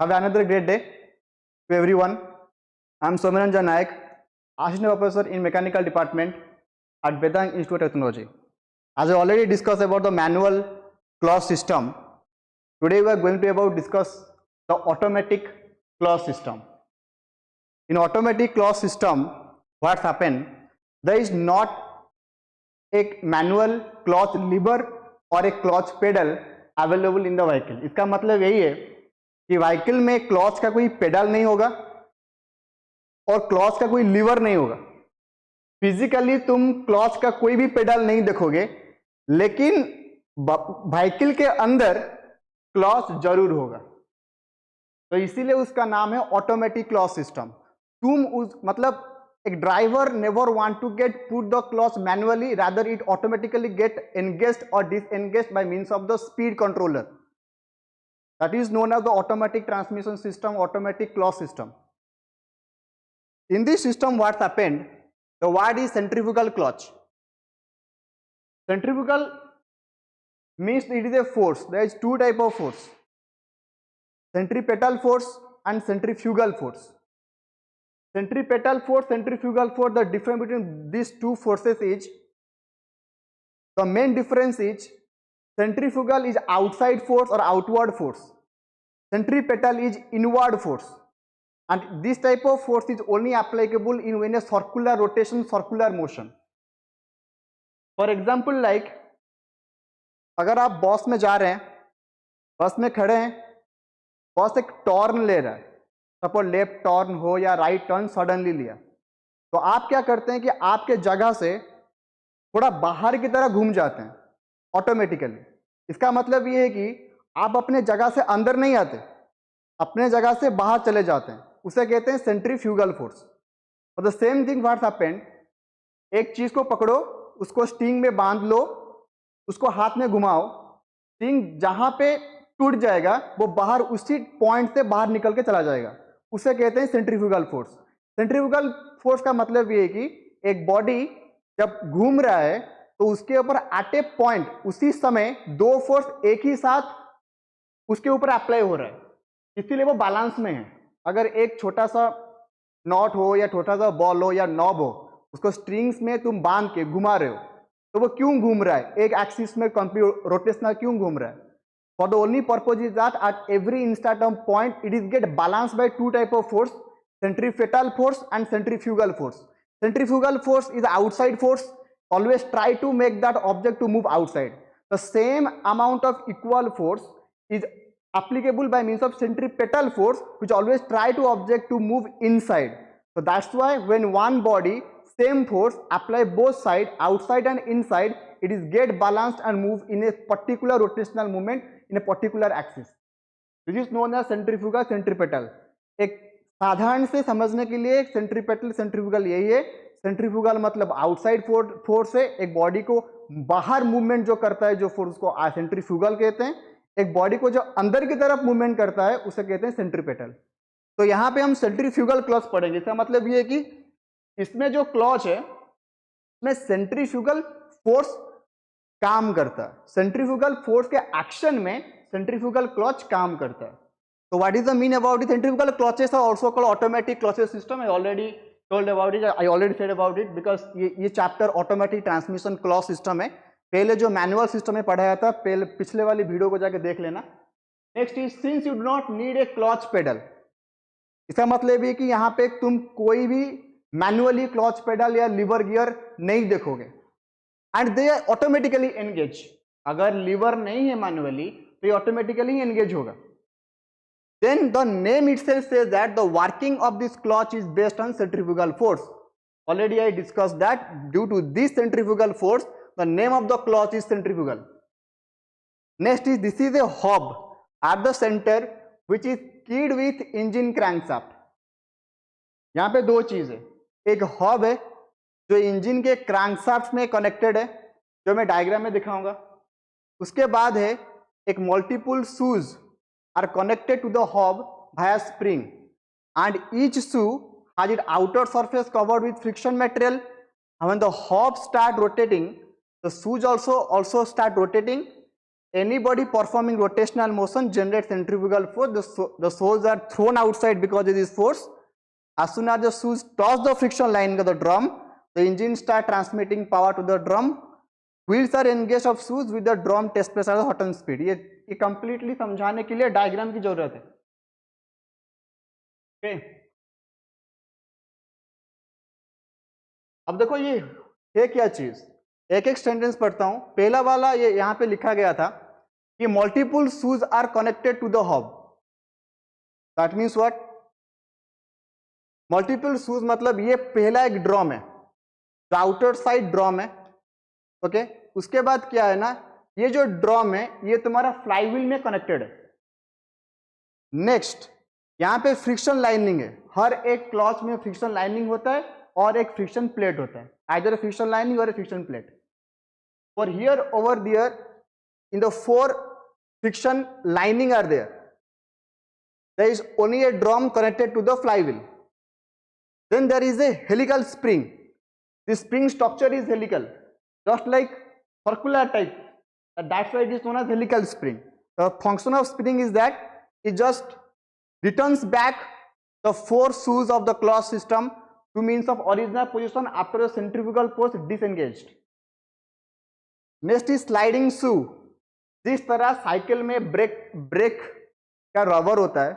Have another great day to everyone. I am Somaranjan Nayak, Assistant Professor in Mechanical Department at Vedang Institute of Technology. As I already discussed about the manual clause system, today we are going to discuss the automatic clause system. In automatic clause system, what's happened? There is not a manual clutch lever और एक clutch pedal available in the vehicle. इसका मतलब यही है कि vehicle में clutch का कोई पेडल नहीं होगा और क्लच का कोई लीवर नहीं होगा. फिजिकली तुम क्लच का कोई भी पेडल नहीं देखोगे, लेकिन व्हीकल के अंदर क्लच जरूर होगा. तो इसीलिए उसका नाम है ऑटोमेटिक क्लच सिस्टम. तुम उस मतलब एक driver never want to get put the clutch manually, rather it automatically get engaged और disengaged by means of the speed controller. That is known as the automatic transmission system, automatic clutch system. In this system, what's happened? The word is centrifugal clutch. Centrifugal means it is a force. There is two type of force: centripetal force and centrifugal force. Centripetal force, centrifugal force. The difference between these two forces is, the main difference is, centrifugal is outside force or outward force. Centripetal is inward force. And this type of force is only applicable in when a circular rotation, circular motion. For example, like अगर आप बस में जा रहे हैं, बस में खड़े हैं, बस एक टर्न ले रहा है, सपोज लेफ्ट टर्न हो या राइट टर्न सडनली लिया, तो आप क्या करते हैं कि आपके जगह से थोड़ा बाहर की तरह घूम जाते हैं ऑटोमेटिकली. इसका मतलब ये है कि आप अपने जगह से अंदर नहीं आते, अपने जगह से बाहर चले जाते हैं. उसे कहते हैं सेंट्रीफ्यूगल फोर्स. और the same thing what's happened, एक चीज को पकड़ो, उसको स्टिंग में बांध लो, उसको हाथ में घुमाओ, स्टिंग जहां पे टूट जाएगा वो बाहर उसी पॉइंट से बाहर निकल के चला जाएगा. उसे कहते हैं सेंट्रीफ्यूगल फोर्स. सेंट्रीफ्यूगल फोर्स का मतलब ये है कि एक बॉडी जब घूम रहा है तो उसके ऊपर एट ए पॉइंट उसी समय दो फोर्स एक ही साथ उसके ऊपर अप्लाई हो रहा है, इसीलिए वो बैलेंस में है. अगर एक छोटा सा नॉट हो या छोटा सा बॉल हो या नॉब हो, उसको स्ट्रिंग्स में तुम बांध के घुमा रहे हो, तो वो क्यों घूम रहा है, एक एक्सिस में रोटेशनल क्यों घूम रहा है? For the only purpose is that at every instant point it is get balance by two type of force, centripetal force and centrifugal force. Centrifugal force is outside force, always try to make that object to move outside. The same amount of equal force is applicable by means of centripetal force, which always try to object to move inside. So that's why when one body, same force apply both side, outside and inside, it is get balanced and move in a particular rotational movement in a particular axis. This is known as centrifugal, centripetal. एक साधारण से समझने के लिए centripetal centrifugal यही है. Centrifugal मतलब outside force है, एक बॉडी को बाहर मूवमेंट जो करता है जो फोर्स को सेंट्रीफ्यूगल कहते हैं. एक बॉडी को जो अंदर की तरफ मूवमेंट करता है उसे कहते हैं सेंट्रीपेटल. तो यहां पे हम सेंट्रीफ्यूगल क्लच पढ़ेंगे. इसका मतलब ये है कि इसमें जो क्लच है उसमें सेंट्रीफ्यूगल फोर्स काम करता है. सेंट्रीफ्यूगल फोर्स के एक्शन में सेंट्रीफ्यूगल क्लच काम करता है. तो what is the mean about the centrifugal clutches are also called automatic clutches system. I already told about it, I already said about it, because ये chapter automatic transmission clutch system है. पहले जो manual system में पढ़ाया था, पहले पिछले वाली वीडियो को जाके देख लेना. Next is since you do not need a clutch pedal. इसका मतलब है कि यहाँ पे तुम कोई भी मैनुअली क्लच पेडल या लीवर गियर नहीं देखोगे, एंड दे ऑटोमेटिकली एंगेज. अगर लीवर नहीं है मैनुअली तो ये ऑटोमेटिकली एंगेज होगा. Then the name itself says that the working of this clutch is based on centrifugal force. Already I discuss that due to this centrifugal force the name of the clutch is centrifugal. Next is, this is a hub at the center which is keyed with engine crankshaft. यहाँ पे दो चीज है, एक hub है जो engine के crankshaft में कनेक्टेड है, जो मैं डायग्राम में दिखाऊंगा. उसके बाद है एक multiple shoes are connected to the hub via spring, and each shoe has its outer surface covered with friction material. And when the hub start rotating, the shoes also start rotating, any body performing rotational motion generates centrifugal force. The shoes are thrown outside because of this force. As soon as the shoes touch the friction line of the drum, the engine start transmitting power to the drum. Wheels are engaged of shoes with the drum test pressure at certain speed. ये completely समझाने के लिए diagram की जरूरत है. Okay. अब देखो ये है क्या चीज, एक एक सेंटेंस पढ़ता हूं. पहला वाला ये यहां पे लिखा गया था कि multiple shoes are connected to the hub. That means what? Multiple shoes मतलब ये पहला एक ड्रम है, आउटर साइड ड्रम है. ओके, उसके बाद क्या है ना, ये जो ड्रम है ये तुम्हारा फ्लाईव्हील में कनेक्टेड है. नेक्स्ट यहां पे फ्रिक्शन लाइनिंग है. हर एक क्लॉच में फ्रिक्शन लाइनिंग होता है और एक फ्रिक्शन प्लेट होता है, आइदर फ्रिक्शन लाइनिंग और फ्रिक्शन प्लेट. और here over there in the 4 friction lining are there. There is only a drum connected to the flywheel. Then there is a helical spring. The spring structure is helical, just like circular type. That's why it is known as helical spring. The function of spring is that it just returns back the 4 shoes of the clutch system to means of original position after the centrifugal force disengaged. Next is sliding shoe. जिस तरह cycle में break का rubber होता है,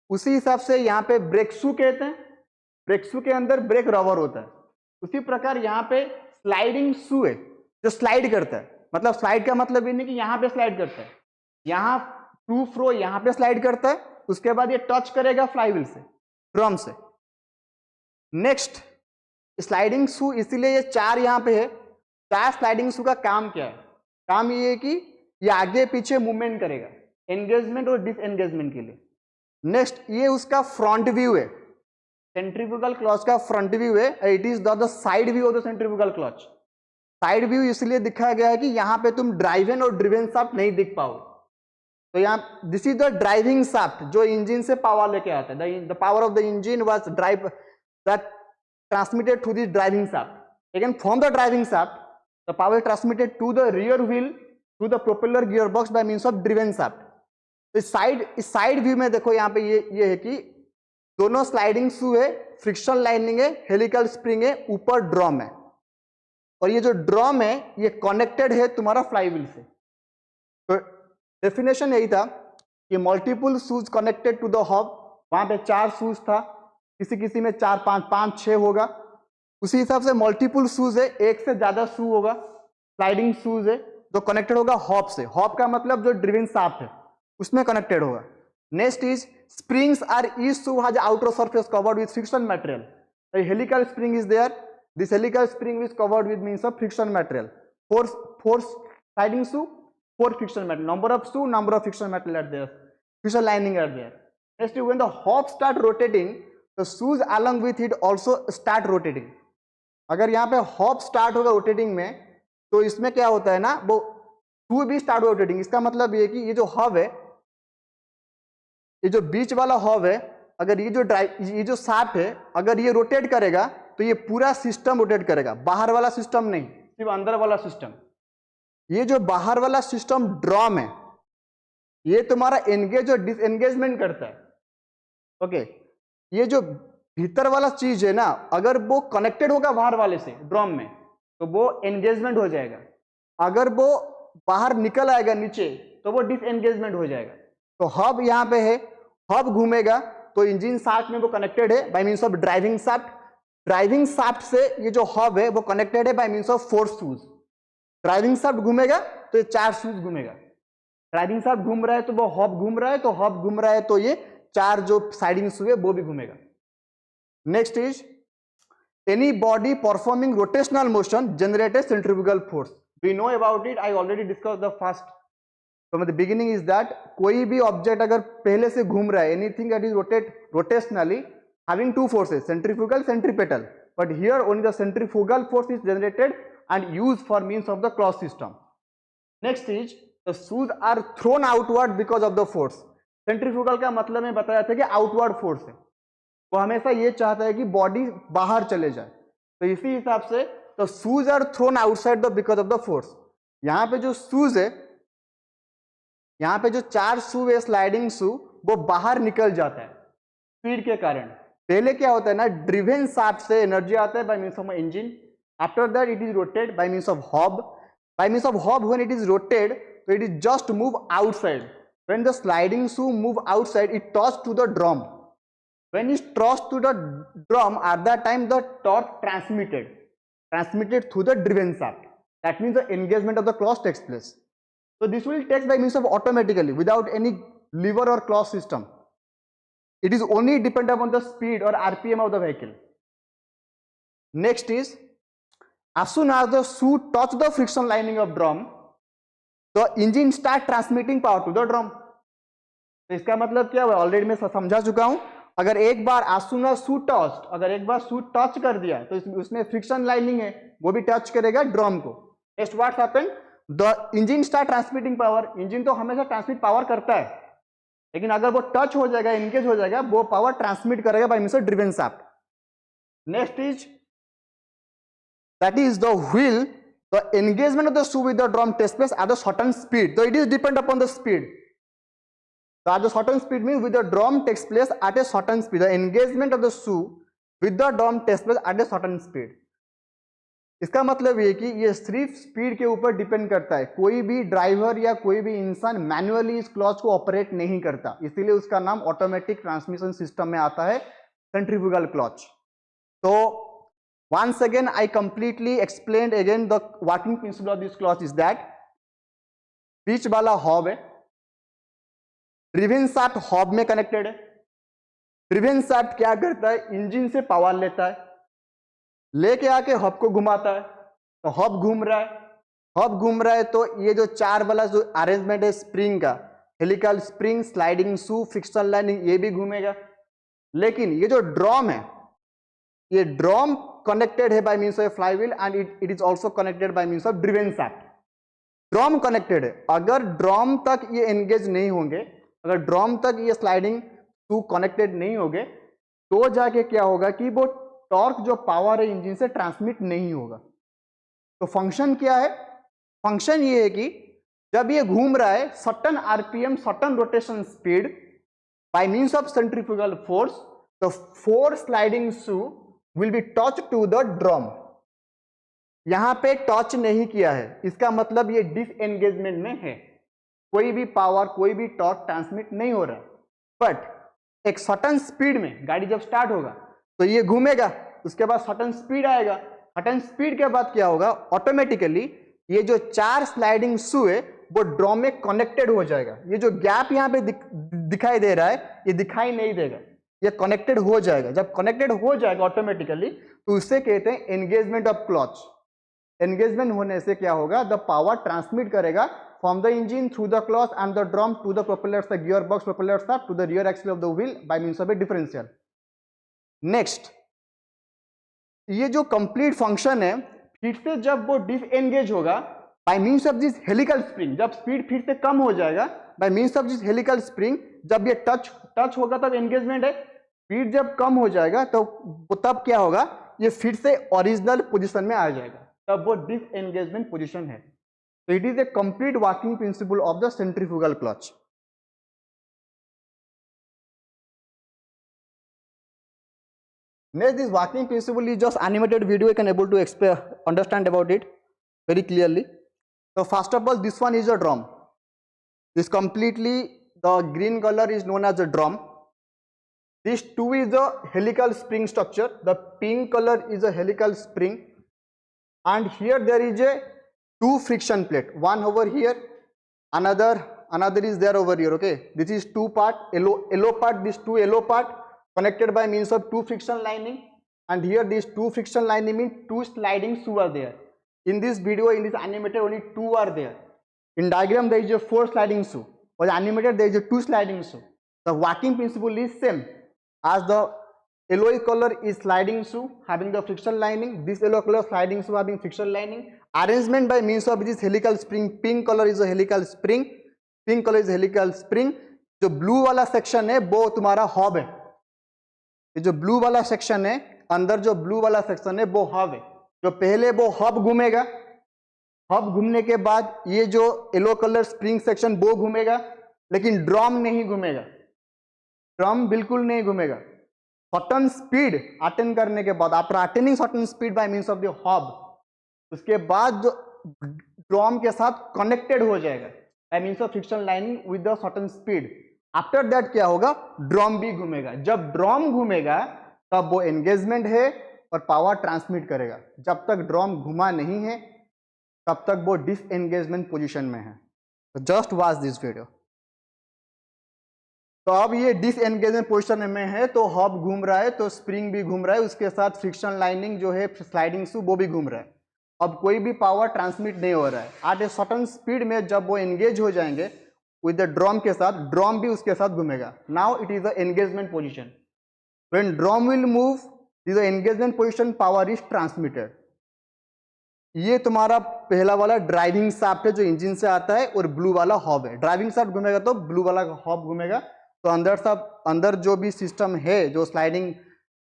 उसी हिसाब से यहाँ पे ब्रेक शू कहते हैं. ब्रेक शू के अंदर ब्रेक रबर होता है. उसी प्रकार यहाँ पे स्लाइडिंग शू है जो स्लाइड करता है. मतलब स्लाइड का मतलब ये नहीं कि यहाँ पे स्लाइड करता है, यहाँ टू फ्रो यहाँ पे स्लाइड करता है, उसके बाद ये टच करेगा फ्लाईव्हील से, ड्रम से. नेक्स्ट स्लाइडिंग शू, इसीलिए ये 4 यहाँ पे है. 4 स्लाइडिंग शू का काम क्या है? काम ये है कि ये आगे पीछे मूवमेंट करेगा, एंगेजमेंट और डिसएंगेजमेंट के लिए. नेक्स्ट ये उसका फ्रंट व्यू है, सेंट्रीफ्यूगल क्लच का फ्रंट व्यू है. It is the side view of the centrifugal clutch. Side view इसलिए दिखाया गया है कि यहाँ पे तुम ड्राइवन और ड्रिवन शाफ्ट नहीं दिख पाओ. तो यहाँ this is the driving shaft जो इंजन से पावर लेके आता है. The power of the engine was drive that transmitted to this driving shaft. Again from the driving shaft the power transmitted to the rear wheel through the propeller gearbox by means of driven shaft. तो side view में देखो यहाँ पे ये है कि दोनों sliding शू है, फ्रिक्शन लाइनिंग है, हेलिकल स्प्रिंग है, ऊपर ड्रम है. और ये जो ड्रम है ये कनेक्टेड है तुम्हारा फ्लाईव्हील से. तो डेफिनेशन यही था कि multiple shoes connected to the hub. वहां पे 4 शूज था, किसी में 4 5 6 होगा. उसी हिसाब से मल्टीपल शूज है, एक से ज्यादा शू होगा. स्लाइडिंग शूज है जो कनेक्टेड होगा हॉब से. हॉब का मतलब जो ड्रिवन शाफ्ट है उसमें कनेक्टेड होगा. Next is springs are each shoe has outer surface covered with friction material. Helical spring is there. This helical spring is covered with means of friction material. 4 sliding shoe, 4 friction material. Number of shoe, number of friction material are there. Friction lining are there. Next, when the hub start rotating, the shoes along with it also start rotating. अगर यहाँ पे hop start होगा rotating में, तो इसमें क्या होता है ना, वो शू भी स्टार्ट हो रोटेटिंग. इसका मतलब ये कि ये जो हब है, ये जो बीच वाला हब है, अगर ये जो शाफ्ट है अगर ये रोटेट करेगा तो ये पूरा सिस्टम रोटेट करेगा, बाहर वाला सिस्टम नहीं, सिर्फ अंदर वाला सिस्टम. ये जो बाहर वाला सिस्टम ड्रम है ये तुम्हारा एंगेज और डिसएंगेजमेंट करता है. ओके, ये जो भीतर वाला चीज है ना, अगर वो कनेक्टेड होगा बाहर वाले से ड्रम में तो वो एंगेजमेंट हो जाएगा. अगर वो बाहर निकल आएगा नीचे तो वो डिसएंगेजमेंट हो जाएगा. तो हब यहाँ पे है, हब घूमेगा तो इंजन शाफ्ट में वो कनेक्टेड है bye means of driving shaft. Driving shaft से ये जो हब है वो कनेक्टेड है bye means of 4 shoes. Driving shaft घूमेगा तो ये 4 शूज घूमेगा. ड्राइविंग शाफ्ट घूम रहा है तो वो हब घूम रहा है, तो हब घूम रहा है तो ये 4 जो साइडिंग शू है वो भी घूमेगा. Next is any body performing rotational motion generates centrifugal force. We know about it. I already discussed the first from the beginning is that कोई भी ऑब्जेक्ट अगर पहले से घूम रहा है, anything that is rotationally having 2 forces, centrifugal, centripetal. But here only the centrifugal force is generated and used for means of the clutch system. Next is the shoes are thrown outward because of the force. Centrifugal का मतलब मैं बताया था कि outward force है. वो हमेशा ये चाहता है कि बॉडी बाहर चले जाए. तो इसी हिसाब से तो shoes are thrown outside the because of the force. यहाँ पे जो शूज है यहाँ पे जो 4 शू है स्लाइडिंग शू वो बाहर निकल जाता है स्पीड के कारण। पहले क्या होता है ना, ड्रिवेन शाफ्ट से एनर्जी आता है bye means of engine, after that it is rotate bye means of hob, bye means of hob when it is rotate so it is just move outside. When the sliding shoe move outside, it toss to the drum. When it toss to the drum, at that time the torque transmitted through the driven shaft. That means the engagement of the clutch takes place. So this will take by means of automatically without any lever or clutch system. It is only depend upon the speed or RPM of the vehicle. Next is, as soon as the shoe touch the friction lining of drum, तो engine start transmitting power to the drum. तो इसका मतलब क्या हुआ, already मैं समझा चुका हूं। अगर एक बार आसुना शू टच, अगर एक बार शू टच कर दिया तो उसमें फ्रिक्शन लाइनिंग है वो भी टच करेगा ड्रम को। Next what happen, the engine start transmitting power. Engine तो हमेशा ट्रांसमिट पावर करता है, लेकिन अगर वो टच हो जाएगा, इंगेज हो जाएगा, वो पावर ट्रांसमिट करेगा bye means of driven shaft. Next is that is the wheel. The engagement of the shoe with the drum takes place at a certain speed. So it is depend upon the speed. So at a certain speed means with the drum takes place at a certain speed. The engagement of the shoe with the drum takes place at a certain speed. इसका मतलब ये कि ये सिर्फ speed के ऊपर depend करता है। कोई भी ड्राइवर या कोई भी इंसान मैन्युअली इस क्लच को ऑपरेट नहीं करता, इसीलिए उसका नाम ऑटोमेटिक ट्रांसमिशन सिस्टम में आता है सेंट्रीफ्यूगल क्लच। तो once again I completely explained again the working principle of this clutch is that बीच वाला हॉब है, ड्रिवन शाफ्ट हॉब में कनेक्टेड है। ड्रिवन शाफ्ट क्या करता है, इंजन से पावर लेता है, लेके आके हॉब को घुमाता है, तो हॉब घूम रहा है। हॉब घूम रहा है तो ये जो 4 वाला जो अरेंजमेंट है स्प्रिंग का, हेलिकल स्प्रिंग, स्लाइडिंग शू, फ्रिक्शन लाइनिंग, ये भी घूमेगा। लेकिन ये जो ड्रम है, ये ड्रम connected है by means of flywheel and it is also connected by means of driven shaft. Drum connected है। अगर ड्रम तक ये एंगेज नहीं होंगे, अगर ड्रम तक ये स्लाइडिंग शू कनेक्टेड नहीं होंगे, तो जाके क्या होगा कि वो टॉर्क जो पावर है इंजन से ट्रांसमिट नहीं होगा। तो फंक्शन क्या है, फंक्शन ये है कि जब ये घूम रहा है certain RPM, certain rotation speed, bye means of centrifugal force, the 4 sliding shoe will be touched to the drum. यहां पे टच नहीं किया है, इसका मतलब ये डिसएंगेजमेंट में है, कोई भी पावर, कोई भी टॉर्क ट्रांसमिट नहीं हो रहा। बट एक सर्टेन स्पीड में गाड़ी जब स्टार्ट होगा तो ये घूमेगा, उसके बाद सर्टेन स्पीड आएगा। सर्टेन स्पीड के बाद क्या होगा, ऑटोमेटिकली ये जो 4 स्लाइडिंग शू है वो ड्रम में कनेक्टेड हो जाएगा। ये जो गैप यहाँ पे दिखाई दे रहा है, ये दिखाई नहीं देगा, ये कनेक्टेड हो जाएगा। जब कनेक्टेड हो जाएगा ऑटोमेटिकली, तो उसे कहते हैं एंगेजमेंट ऑफ क्लच। एंगेजमेंट होने से क्या होगा, द पावर ट्रांसमिट करेगा from the engine through the clutch and the drum to the propellers, the gear box propeller shaft to the rear axle of the wheel by means of a differential. Next, ये जो complete function है, फिर से जब वो disengage होगा bye means of this helical spring, जब speed फिर से कम हो जाएगा bye means of this helical spring, जब ये टच होगा तब एंगेजमेंट है। स्पीड जब कम हो जाएगा तो तब क्या होगा, ये फिर से ओरिजिनल पोजीशन में आ जाएगा, तब वो डिसएंगेजमेंट पोजीशन है। तो it is a complete working principle of the centrifugal clutch. Next, this working principle is just animated video. You can able to understand about it very clearly. So first of all, this one is a drum. This completely, the green color is known as a drum. This 2 is the helical spring structure. The pink color is a helical spring. And here there is a 2 friction plate. One over here, another is there over here. Okay, this is 2 part, yellow part, this 2 yellow part connected by means of 2 friction lining, and here these 2 friction lining means 2 sliding shoe are there. In this video, in this animated, only 2 are there. In diagram there is a 4 sliding shoe, but animated there is a 2 sliding shoe. The working principle is same, as the yellow color is sliding shoe having the friction lining, this yellow color sliding shoe having friction lining. Arrangement by means of this helical spring, pink color is a helical spring, pink color is helical spring. जो blue वाला section है वो तुम्हारा hob है, ये जो blue वाला section है, अंदर जो ब्लू वाला सेक्शन है वो हब है। जो पहले वो हब घूमेगा, हब घूमने के बाद ये जो येलो कलर स्प्रिंग सेक्शन वो घूमेगा, लेकिन ड्रम नहीं घूमेगा, ड्रम बिल्कुल नहीं घूमेगा। सर्टेन स्पीड अटेन करने के बाद, after attaining certain speed bye means of the hub, उसके बाद जो ड्रम के साथ कनेक्टेड हो जाएगा bye means of friction lining with the certain speed. After that क्या होगा, ड्रम भी घूमेगा। जब ड्रम घूमेगा तब वो एंगेजमेंट है और पावर ट्रांसमिट करेगा। जब तक ड्रम घुमा नहीं है तब तक वो डिसएंगेजमेंट पोजीशन में है। तो जस्ट वॉच दिस वीडियो। तो अब ये डिसएंगेजमेंट पोजीशन में है, तो हब घूम रहा है, तो स्प्रिंग भी घूम रहा है, उसके साथ फ्रिक्शन लाइनिंग जो है स्लाइडिंग शू वो भी घूम रहा है। अब कोई भी पावर ट्रांसमिट नहीं हो रहा है। एट ए सर्टेन स्पीड में जब वो एंगेज हो जाएंगे विद द ड्रम के साथ, ड्रम भी उसके साथ घूमेगा। Now it is the engagement position. When drum will move, the engagement position, power is transmitted. ये तुम्हारा पहला वाला ड्राइविंग शाफ्ट है जो इंजन से आता है, और ब्लू वाला हब है। ड्राइविंग शाफ्ट घूमेगा तो ब्लू वाला हब घूमेगा। तो अंदर जो भी सिस्टम है, जो sliding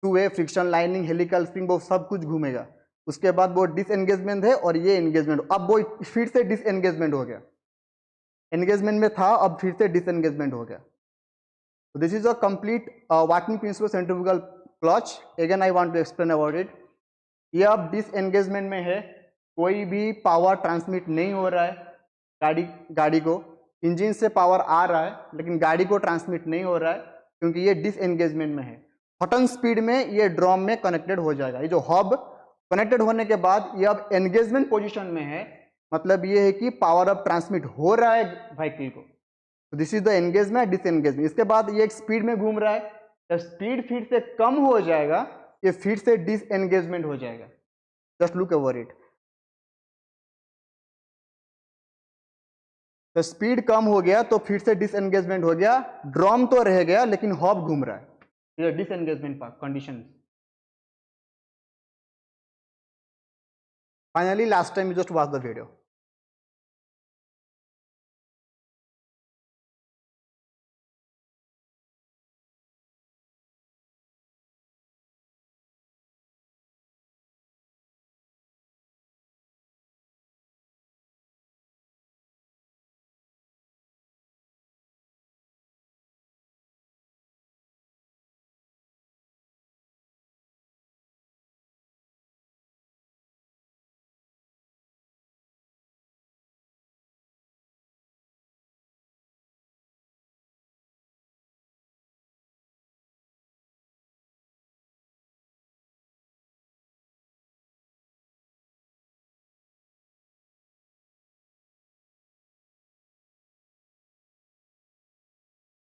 two way, friction lining, helical spring, वो सब कुछ घूमेगा। उसके बाद वो डिसएंगेजमेंट है और ये एंगेजमेंट। अब वो फिर से डिसएंगेजमेंट हो गया, एंगेजमेंट में था अब फिर से डिसएंगेजमेंट हो गया। तो this is a complete working principle centrifugal clutch. Again I want to explain about it. ये अब डिसएंगेजमेंट में है, कोई भी पावर ट्रांसमिट नहीं हो रहा है गाड़ी को। इंजन से पावर आ रहा है लेकिन गाड़ी को ट्रांसमिट नहीं हो रहा है क्योंकि ये डिसएंगेजमेंट में है। सर्टेन स्पीड में ये ड्रम में कनेक्टेड हो जाएगा। ये जो हब कनेक्टेड होने के बाद ये अब एंगेजमेंट पोजीशन में है, मतलब ये है कि पावर अब ट्रांसमिट हो रहा है व्हीकल को। तो this is the engagement, disengagement. इसके बाद ये एक स्पीड में घूम रहा है, जब स्पीड फिर से कम हो जाएगा ये फिर से डिसएंगेजमेंट हो जाएगा। Just look over it. तो स्पीड कम हो गया तो फिर से डिसएंगेजमेंट हो गया। ड्रम तो रह गया लेकिन हब घूम रहा है। ये disengagement condition. Finally last time you just watch the video.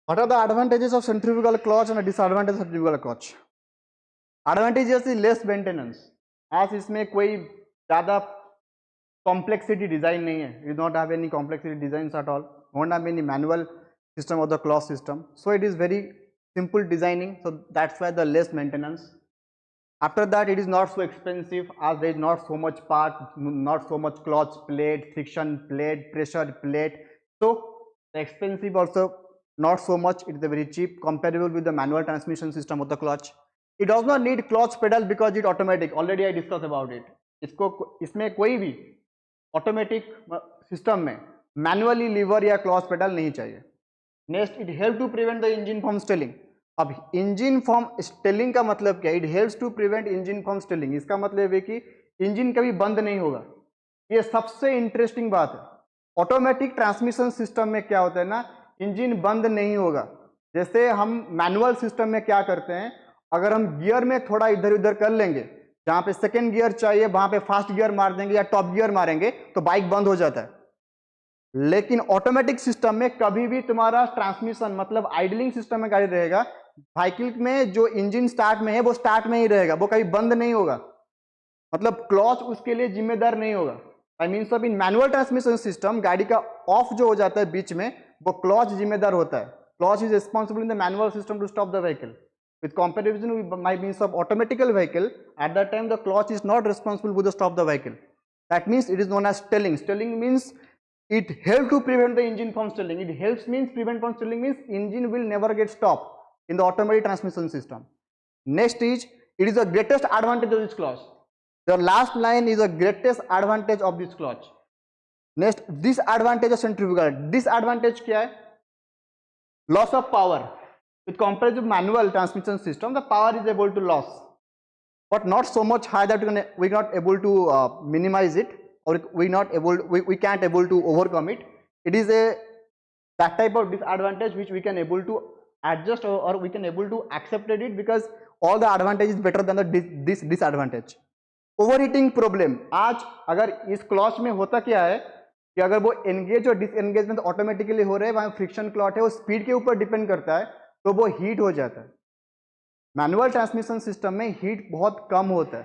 What are the advantages of centrifugal clutch and the disadvantages of centrifugal clutch? Advantages is less maintenance, as इसमें कोई ज़्यादा complexity design नहीं है. You don't have any complexity designs at all. Don't have any manual system or the clutch system. So it is very simple designing. So that's why the less maintenance. After that, it is not so expensive as there is not so much part, not so much clutch plate, friction plate, pressure plate. So the expensive also not so much. It is very cheap, comparable with the manual transmission system of the clutch. It does not need clutch pedal because it automatic. Already I discussed about it. इसमें कोई भी automatic system में manually lever या clutch pedal नहीं चाहिए. Next, it help to prevent the engine from stalling. अब engine from stalling का मतलब क्या? It helps to prevent engine from stalling. इसका मतलब है कि इंजन कभी बंद नहीं होगा. ये सबसे इंटरेस्टिंग बात है. ऑटोमेटिक ट्रांसमिशन सिस्टम में क्या होता है ना, इंजन बंद नहीं होगा. जैसे हम मैनुअल सिस्टम में क्या करते हैं, अगर हम गियर में थोड़ा इधर उधर कर लेंगे, जहां पे सेकेंड गियर चाहिए वहां पे फास्ट गियर मार देंगे या टॉप गियर मारेंगे तो बाइक बंद हो जाता है. लेकिन ऑटोमेटिक सिस्टम में कभी भी तुम्हारा ट्रांसमिशन मतलब आइडलिंग सिस्टम में गाड़ी रहेगा, व्हीकल में जो इंजन स्टार्ट में है वो स्टार्ट में ही रहेगा, वो कभी बंद नहीं होगा. मतलब क्लच उसके लिए जिम्मेदार नहीं होगा. आई मीन सब इन मैनुअल ट्रांसमिशन सिस्टम गाड़ी का ऑफ जो हो जाता है बीच में, वो क्लच जिम्मेदार होता है. Clutch is responsible in the manual system to stop the vehicle. With comparison with my means of automatical vehicle, at that time the clutch is not responsible to stop the vehicle. That means it is known as stalling. Stalling means it helps to prevent the engine from stalling. It helps means prevent from stalling means engine will never get stopped in the automatic transmission system. Next is, it is the greatest advantage of this clutch. The last line is the greatest advantage of this clutch. Next disadvantage of centrifugal, disadvantage क्या है? Loss of power. With compare to manual transmission system the power is able to loss, but not so much high that we not able to minimize it, or we can't able to overcome it. It is a that type of disadvantage which we can able to adjust, or we can able to accept it, because all the advantage is better than this disadvantage. Overheating problem. आज अगर इस क्लॉच में होता क्या है कि अगर वो एंगेज और डिसएंगेजमेंट ऑटोमेटिकली हो रहे हैं, वहां फ्रिक्शन क्लॉट है, वो स्पीड के ऊपर डिपेंड करता है, तो वो हीट हो जाता है. मैनुअल ट्रांसमिशन सिस्टम में हीट बहुत कम होता है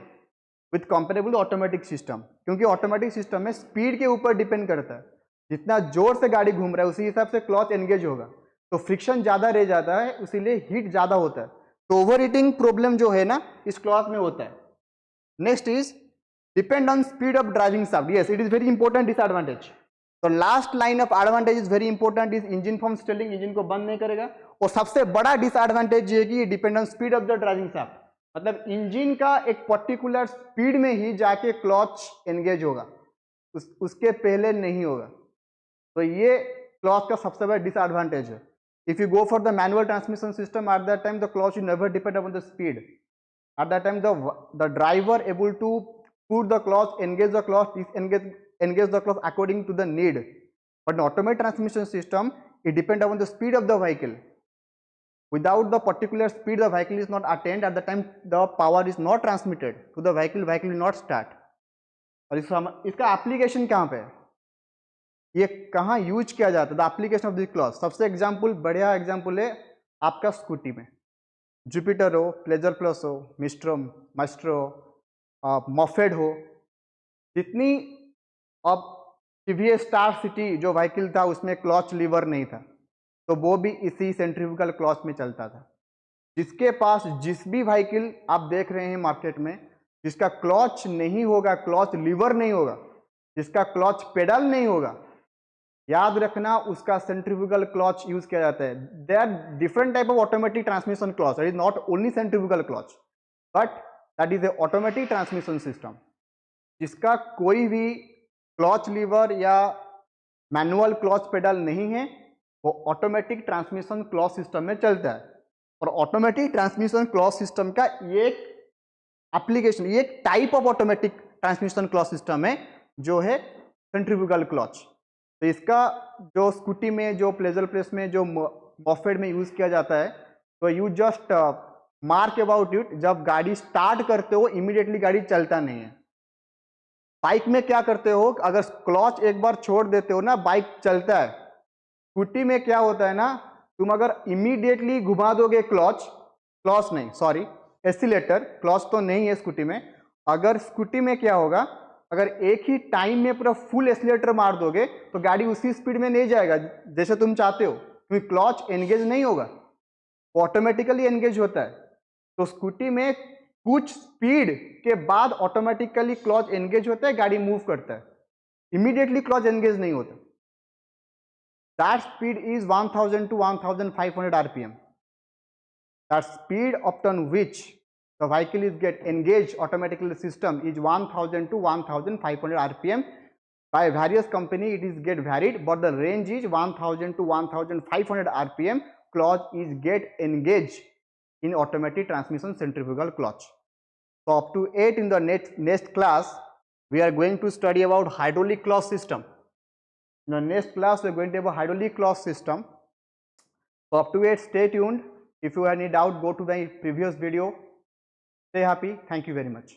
विथ कंपेरेबल ऑटोमेटिक सिस्टम, क्योंकि ऑटोमेटिक सिस्टम में स्पीड के ऊपर डिपेंड करता है. जितना जोर से गाड़ी घूम रहा है उसी हिसाब से क्लॉच एंगेज होगा, तो फ्रिक्शन ज़्यादा रह जाता है, इसीलिए हीट ज़्यादा होता है. तो ओवर हीटिंग प्रॉब्लम जो है ना इस क्लॉच में होता है. Next is depend on speed of driving shaft. Yes, it is very important disadvantage. तो last line of advantage is very important, is engine from stalling, engine को बंद नहीं करेगा. और सबसे बड़ा डिसएडवांटेज ये है कि depend on speed of the driving shaft, मतलब इंजन का एक पर्टिकुलर स्पीड में ही जाके क्लच एंगेज होगा, उसके पहले नहीं होगा. तो ये क्लच का सबसे बड़ा डिसएडवांटेज है. If you go for the manual transmission system, at that time the clutch will never depend upon the speed. At that time the driver able to put the clutch, engage the clutch, engage the clutch according to the need. But in automatic transmission system, it depends upon the speed of the vehicle. Without the particular speed the vehicle is not attained, at the time the power is not transmitted to the vehicle will not start. और इसका application कहाँ पे है, ये कहाँ use किया जाता है? The application of this clause. सबसे एग्जाम्पल, बढ़िया एग्जाम्पल है आपका स्कूटी में. जुपिटर हो, प्लेजर प्लस हो, माइस्ट्रो, मॉफेड हो, जितनी अब टीवीएस स्टार सिटी जो व्हीकल था उसमें क्लच लीवर नहीं था, तो वो भी इसी सेंट्रीफ्यूगल क्लच में चलता था. जिसके पास जिस भी व्हीकल आप देख रहे हैं मार्केट में जिसका क्लच नहीं होगा, क्लच लीवर नहीं होगा, जिसका क्लच पेडल नहीं होगा, याद रखना उसका सेंट्रीफ्यूगल क्लच यूज किया जाता है. There are different type of automatic transmission clutch. It is not only centrifugal clutch, but that is a automatic transmission system जिसका कोई भी क्लच लीवर या मैनुअल क्लच पेडल नहीं है, वो ऑटोमेटिक ट्रांसमिशन क्लच सिस्टम में चलता है. और ऑटोमेटिक ट्रांसमिशन क्लच सिस्टम का ये एक एप्लीकेशन, ये एक type of automatic transmission clutch system है जो है सेंट्रीफ्यूगल क्लच. तो इसका जो स्कूटी में, जो प्लेजर प्लेस में, जो मॉफेड में यूज किया जाता है, तो you just mark about it. जब गाड़ी स्टार्ट करते हो इमीडिएटली गाड़ी चलता नहीं है. बाइक में क्या करते हो, अगर क्लच एक बार छोड़ देते हो ना बाइक चलता है. स्कूटी में क्या होता है ना, तुम अगर इमीडिएटली घुमा दोगे क्लच नहीं, सॉरी एक्सीलेटर, क्लच तो नहीं है स्कूटी में. अगर स्कूटी में क्या होगा, अगर एक ही टाइम में पूरा फुल एक्सीलेटर मार दोगे तो गाड़ी उसी स्पीड में नहीं जाएगा जैसे तुम चाहते हो, क्योंकि क्लच एंगेज नहीं होगा, ऑटोमेटिकली एंगेज होता है. तो स्कूटी में कुछ स्पीड के बाद ऑटोमेटिकली क्लच एंगेज होता है, गाड़ी मूव करता है, इमीडिएटली क्लच एंगेज नहीं होता. That speed is 1000 to 1500 rpm. That speed upon which the vehicle is get engaged automatically system is 1000 to 1500 rpm. By various company it is get varied, but the range is 1000 to 1500 rpm. Clutch is get engaged in automatic transmission centrifugal clutch. So up to 8 in the next class we are going to study about hydraulic clutch system. In the next class we are going to have a hydraulic clutch system. So up to 8 stay tuned. If you have any doubt go to my previous video. Stay happy. Thank you very much.